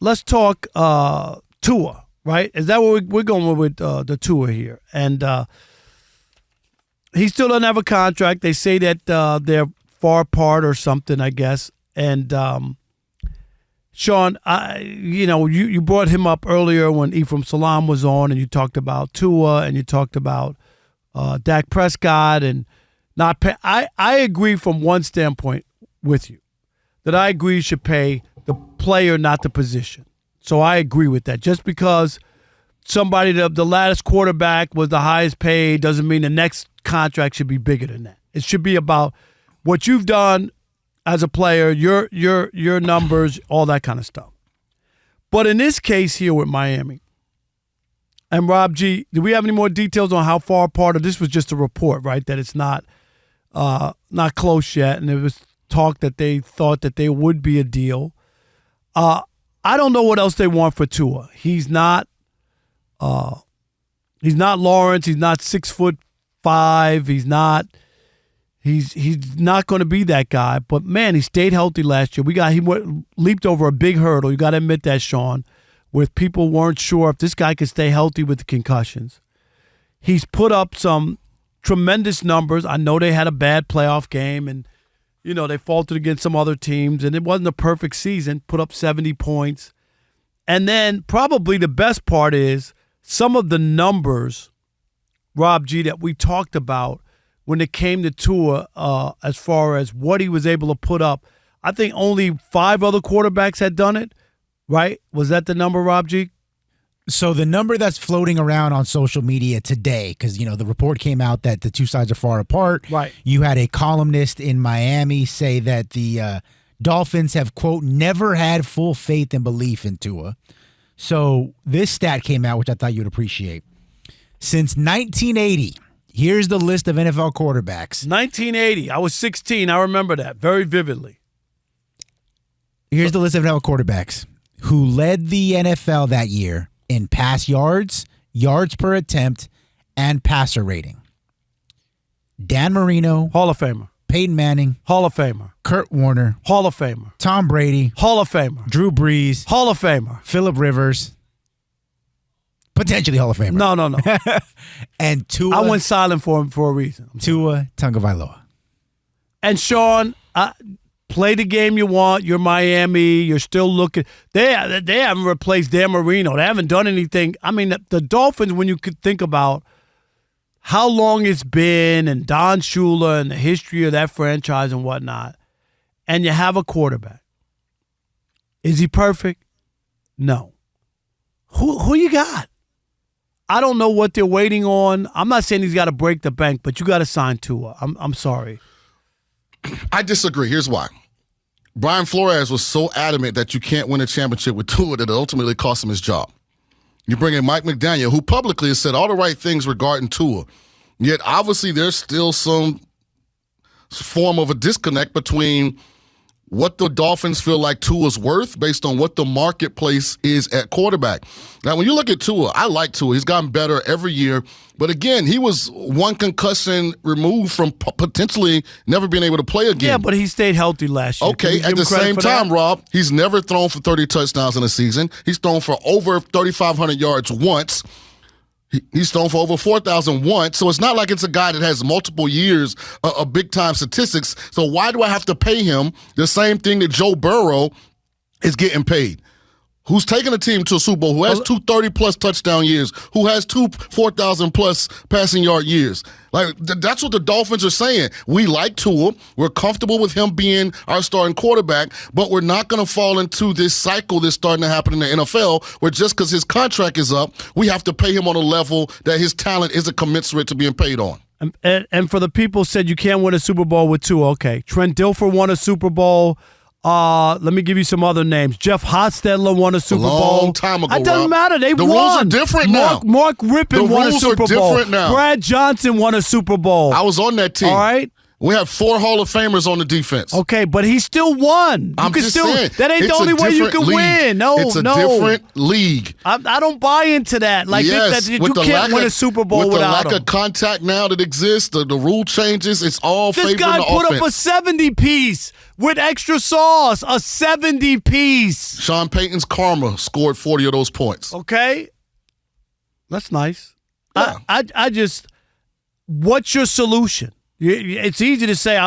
let's talk Tua, right? Is that what we're going with the Tua here? And he still doesn't have a contract. They say that they're far apart or something, I guess. And Shaun, you brought him up earlier when Ephraim Salaam was on, and you talked about Tua, and you talked about Dak Prescott, and not pay. I agree from one standpoint with you, that I agree you should pay the player, not the position. So I agree with that. Just because somebody, the last quarterback was the highest paid, doesn't mean the next contract should be bigger than that. It should be about what you've done as a player, your numbers, all that kind of stuff. But in this case here with Miami, and Rob G, do we have any more details on how far apart? Or this was just a report, right? That it's not close yet, and it was talk that they thought that there would be a deal. I don't know what else they want for Tua. He's not Lawrence. He's not 6'5". He's not going to be that guy. But man, he stayed healthy last year. He leaped over a big hurdle. You got to admit that, Shaun, with people weren't sure if this guy could stay healthy with the concussions. He's put up some tremendous numbers. I know they had a bad playoff game, and they faltered against some other teams, and it wasn't a perfect season. Put up 70 points. And then probably the best part is some of the numbers, Rob G, that we talked about when it came to Tua as far as what he was able to put up. I think only 5 other quarterbacks had done it, right? Was that the number, Rob G? So the number that's floating around on social media today, because, the report came out that the two sides are far apart. Right. You had a columnist in Miami say that the Dolphins have, quote, never had full faith and belief in Tua. So this stat came out, which I thought you'd appreciate. Since 1980, here's the list of NFL quarterbacks. 1980. I was 16. I remember that very vividly. Here's the list of NFL quarterbacks who led the NFL that year in pass yards, yards per attempt, and passer rating. Dan Marino. Hall of Famer. Peyton Manning. Hall of Famer. Kurt Warner. Hall of Famer. Tom Brady. Hall of Famer. Drew Brees. Hall of Famer. Phillip Rivers. Potentially Hall of Famer. No. And Tua. I went silent for him for a reason. Tua Tagovailoa. And Shaun, play the game you want. You're Miami. You're still looking. They haven't replaced Dan Marino. They haven't done anything. I mean, the Dolphins, when you could think about how long it's been and Don Shula and the history of that franchise and whatnot, and you have a quarterback. Is he perfect? No. Who you got? I don't know what they're waiting on. I'm not saying he's got to break the bank, but you got to sign Tua. I'm sorry. I disagree. Here's why. Brian Flores was so adamant that you can't win a championship with Tua that it ultimately cost him his job. You bring in Mike McDaniel, who publicly has said all the right things regarding Tua. Yet, obviously, there's still some form of a disconnect between what the Dolphins feel like Tua's worth based on what the marketplace is at quarterback. Now, when you look at Tua, I like Tua. He's gotten better every year. But again, he was one concussion removed from potentially never being able to play again. Yeah, but he stayed healthy last year. Okay, at the same time, Rob, he's never thrown for 30 touchdowns in a season. He's thrown for over 3,500 yards once. He's thrown for over 4,000 once, so it's not like it's a guy that has multiple years of big-time statistics. So why do I have to pay him the same thing that Joe Burrow is getting paid? Who's taking a team to a Super Bowl, who has 2 30-plus touchdown years, who has 2 4,000-plus passing yard years. Like, that's what the Dolphins are saying. We like Tua. We're comfortable with him being our starting quarterback, but we're not going to fall into this cycle that's starting to happen in the NFL where just because his contract is up, we have to pay him on a level that his talent isn't commensurate to being paid on. And for the people who said you can't win a Super Bowl with Tua, okay. Trent Dilfer won a Super Bowl. Let me give you some other names. Jeff Hostetler won a Super Bowl. Long time ago, It doesn't matter. They the won. Rules are different now. Mark Rippon won a Super Bowl. Now. Brad Johnson won a Super Bowl. I was on that team. All right. We have 4 Hall of Famers on the defense. Okay, but he still won. I'm just saying. That ain't the only way you can win. No, it's a different league. I don't buy into that. Like, yes, you can't win a Super Bowl without him. With the lack of contact now that exists, the rule changes, it's all favoring the offense. This guy put up a 70-piece with extra sauce. A 70-piece. Sean Payton's karma scored 40 of those points. Okay. That's nice. Yeah. I just, what's your solution? It's easy to say,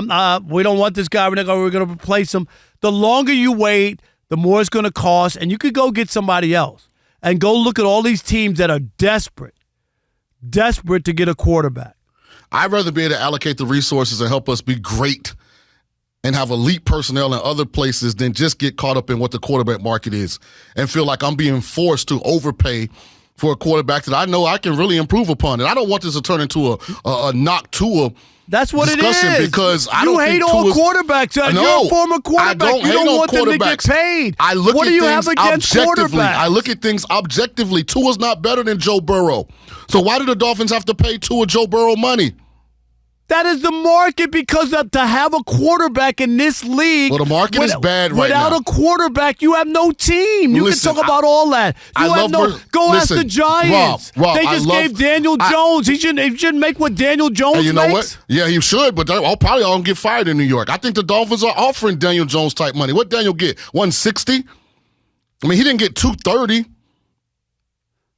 we don't want this guy. We're going to replace him. The longer you wait, the more it's going to cost, and you could go get somebody else and go look at all these teams that are desperate to get a quarterback. I'd rather be able to allocate the resources and help us be great and have elite personnel in other places than just get caught up in what the quarterback market is and feel like I'm being forced to overpay for a quarterback that I know I can really improve upon. And I don't want this to turn into a knock Tua. That's what it is. Because I you don't hate think all Tua's, quarterbacks. No, you're a former quarterback. You don't want them to get paid. I look what at do you things have against objectively. quarterbacks? I look at things objectively. Tua's not better than Joe Burrow. So why do the Dolphins have to pay Tua Joe Burrow money? That is the market, because to have a quarterback in this league. Well, the market is bad right now. Without a quarterback, you have no team. You can talk about all that. Ask the Giants. Rob, they just gave Daniel Jones. He shouldn't make what Daniel Jones makes. You know what? Yeah, he should, but I'll probably all get fired in New York. I think the Dolphins are offering Daniel Jones type money. What Daniel get? 160? I mean, he didn't get 230.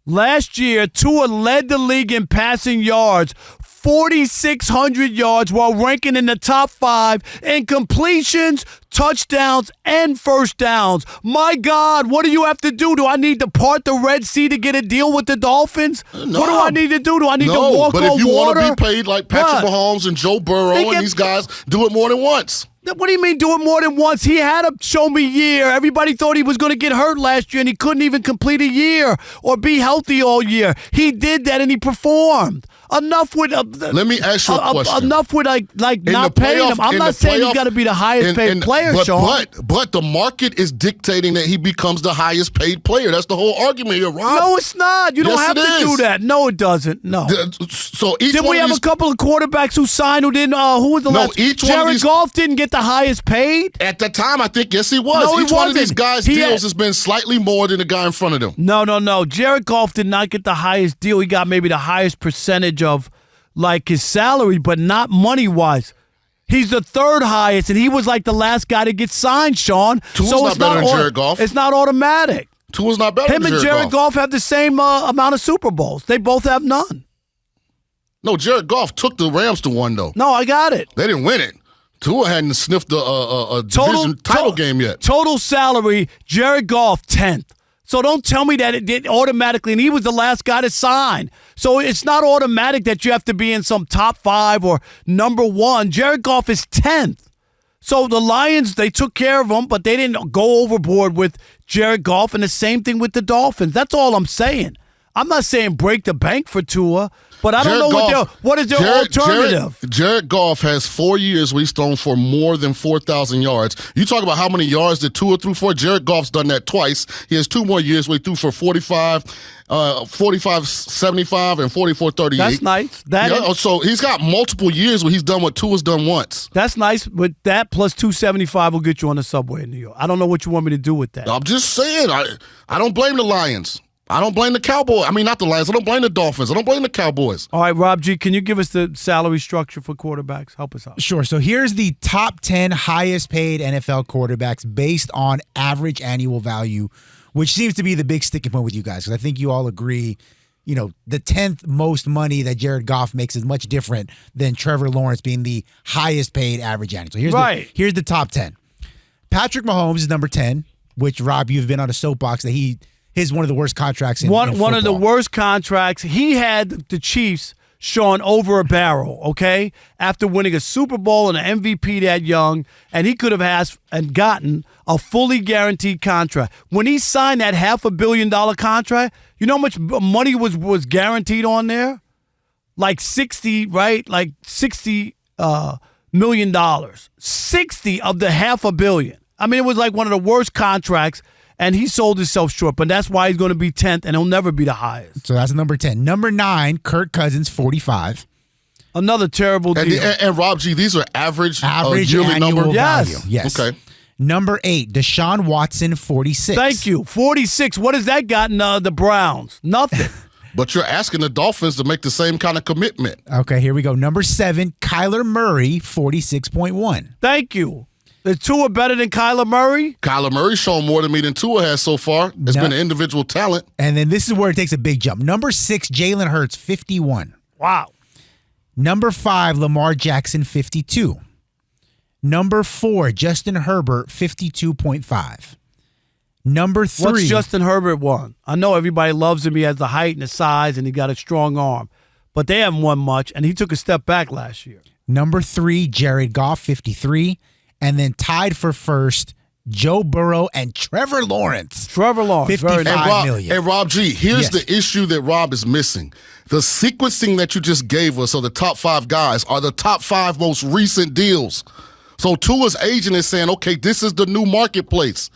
Last year, Tua led the league in passing yards, 4,600 yards, while ranking in the top 5 in completions, touchdowns, and first downs. My God, what do you have to do? Do I need to part the Red Sea to get a deal with the Dolphins? No. What do I need to do? Do I need to walk on water? But if you want to be paid like Patrick Mahomes and Joe Burrow and these guys, do it more than once. What do you mean do it more than once? He had a show-me year. Everybody thought he was going to get hurt last year, and he couldn't even complete a year or be healthy all year. He did that, and he performed. Enough with let me ask you a question. Enough with like not paying him. I'm not saying he's got to be the highest paid player, Sean. But the market is dictating that he becomes the highest paid player. That's the whole argument here, Rob. No, it's not. You don't have to do that. No, it doesn't. No. So each did we have a couple of quarterbacks who signed who didn't? Who was the last? Jared Goff didn't get the highest paid at the time. I think yes, he was. No, each one of these guys' deals has been slightly more than the guy in front of them. No. Jared Goff did not get the highest deal. He got maybe the highest percentage of like his salary, but not money-wise. He's the third highest, and he was like the last guy to get signed, Sean. Tua's not better than Jared Goff. It's not automatic. Tua's not better than Jared Goff. Him and Jared Goff have the same amount of Super Bowls. They both have none. No, Jared Goff took the Rams to one, though. No, I got it. They didn't win it. Tua hadn't sniffed a division title game yet. Total salary, Jared Goff, 10th. So don't tell me that it did automatically, and he was the last guy to sign. So it's not automatic that you have to be in some top 5 or number 1. Jared Goff is 10th. So the Lions, they took care of him, but they didn't go overboard with Jared Goff, and the same thing with the Dolphins. That's all I'm saying. I'm not saying break the bank for Tua, but I don't know what is their alternative. Jared Goff has 4 years where he's thrown for more than 4,000 yards. You talk about how many yards that Tua threw for. Jared Goff's done that twice. He has 2 more years where he threw for 45, 75, and 44, 38. That's nice. So he's got multiple years where he's done what Tua's done once. That's nice, but that plus 275 will get you on the subway in New York. I don't know what you want me to do with that. I'm just saying. I don't blame the Lions. I don't blame the Cowboys. I mean, not the Lions. I don't blame the Dolphins. I don't blame the Cowboys. All right, Rob G., can you give us the salary structure for quarterbacks? Help us out. Sure. So here's the top 10 highest paid NFL quarterbacks based on average annual value, which seems to be the big sticking point with you guys, because I think you all agree, the 10th most money that Jared Goff makes is much different than Trevor Lawrence being the highest paid average annual. So here's the top 10. Patrick Mahomes is number 10, which, Rob, you've been on a soapbox that he's one of the worst contracts in football. One of the worst contracts. He had the Chiefs, Sean, over a barrel, okay, after winning a Super Bowl and an MVP that young, and he could have asked and gotten a fully guaranteed contract. When he signed that $500 million contract, you know how much money was guaranteed on there? Like 60, right? Like $60 million. 60 of the $500 million. I mean, it was like one of the worst contracts. And he sold himself short, but that's why he's going to be 10th, and he'll never be the highest. So that's number 10. Number 9, Kirk Cousins, 45. Another terrible deal. And Rob G, these are average yearly annual number. Yes. value. Yes. Okay. Number 8, Deshaun Watson, 46. Thank you. 46. What has that gotten the Browns? Nothing. But you're asking the Dolphins to make the same kind of commitment. Okay, here we go. Number 7, Kyler Murray, 46.1. Thank you. Is Tua better than Kyler Murray? Kyler Murray's shown more to me than Tua has so far. It's been an individual talent. And then this is where it takes a big jump. Number 6, Jalen Hurts, 51. Wow. Number 5, Lamar Jackson, 52. Number 4, Justin Herbert, 52.5. Number 3. What's Justin Herbert won? I know everybody loves him. He has the height and the size, and he got a strong arm. But they haven't won much, and he took a step back last year. Number 3, Jared Goff, 53. And then tied for first, Joe Burrow and Trevor Lawrence. Trevor Lawrence, very nice. $55 million. And Rob G, here's Yes. the issue that Rob is missing. The sequencing that you just gave us of the top 5 guys are the top 5 most recent deals. So Tua's agent is saying, okay, this is the new marketplace.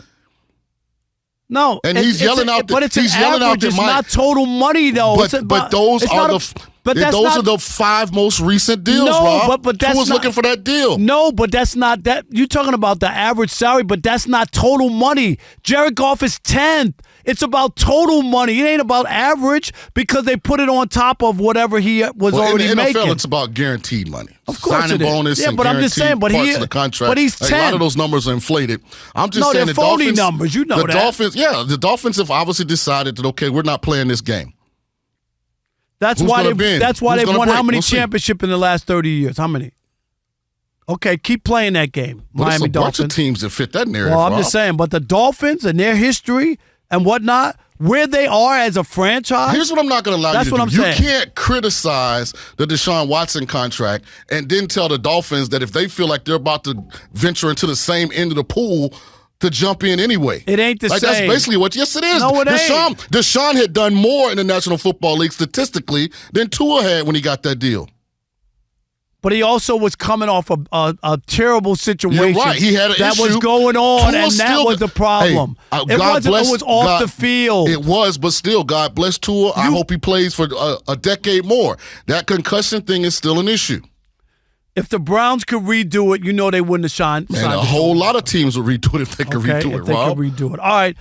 No, And he's yelling out but it's he's an yelling out average. that It's Mike- not total money, though. But those are the 5 most recent deals, No, Rob. but that's Tua's not- looking for that deal. No, but that's not that. You're talking about the average salary, but that's not total money. Jared Goff is 10th. It's about total money. It ain't about average because they put it on top of whatever he was already in the NFL, making. it's about guaranteed money. Of course Signing it is. bonus Yeah, and but I'm just saying, but parts he- of the contract. but he's Like, a lot 10. of those numbers are inflated. I'm just No, saying they're the phony Dolphins, numbers. You know the that. Dolphins, the Dolphins have obviously decided that, okay, we're not playing this game. That's Who's why gonna they. bend? That's why Who's they've gonna won break? how many We'll see. championships in the last 30 years? How many? Okay, keep playing that game, But Miami it's a bunch Dolphins. of teams that fit that narrative, Well, I'm Rob. just saying, but the Dolphins and their history and whatnot, where they are as a franchise. Here's what I'm not going to allow That's you to what do. I'm saying. You can't criticize the Deshaun Watson contract and then tell the Dolphins that if they feel like they're about to venture into the same end of the pool, to jump in anyway. It ain't the That's same. basically what. Yes, it is. No, it ain't. Deshaun had done more in the National Football League statistically than Tua had when he got that deal. But he also was coming off a terrible situation. You're right. He had an that issue. was going on, Tua and that still- was the problem. Hey, it God wasn't. bless- It was off God- the field. It was, but still, God bless Tua. I hope he plays for a decade more. That concussion thing is still an issue. If the Browns could redo it, you know they wouldn't have signed. Man, a whole lot of teams would redo it if they could redo it, if they Rob. could redo it. All right.